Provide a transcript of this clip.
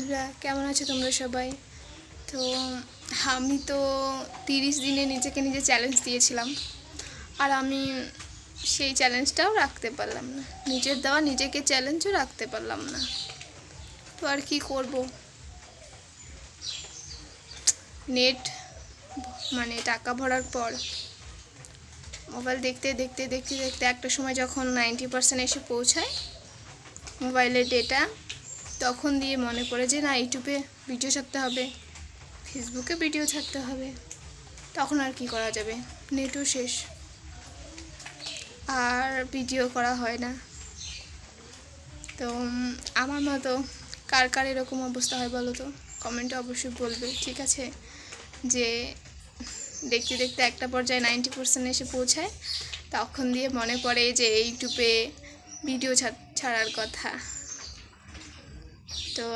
বন্ধুরা, কেমন আছো তোমরা সবাই? তো আমি তো 30 দিনে নিজেকে নিজে চ্যালেঞ্জ দিয়েছিলাম, আর আমি সেই চ্যালেঞ্জটাও রাখতে পারলাম না। নিজের দেওয়া নিজেকে চ্যালেঞ্জও রাখতে পারলাম না। তো আর কি করব, নেট টাকা ভরার পর মোবাইল দেখতে দেখতে দেখতে দেখতে একটা সময় যখন 90% এসে পৌঁছায় মোবাইলের ডেটা, তখন দিয়ে মনে পড়ে যে না, ইউটিউবে ভিডিও ছাড়তে হবে, ফেসবুকে ভিডিও ছাড়তে হবে। তখন আর কি করা যাবে, নেটও শেষ, আর ভিডিও করা হয় না। তো আমার মতো কার কার এরকম অবস্থা হয় বলো তো, কমেন্টে অবশ্যই বলবে, ঠিক আছে? যে দেখতে দেখতে একটা পর্যায়ে 90% এসে পৌঁছায়, তখন দিয়ে মনে পড়ে যে ইউটিউবে ভিডিও ছাড়ার কথা। তো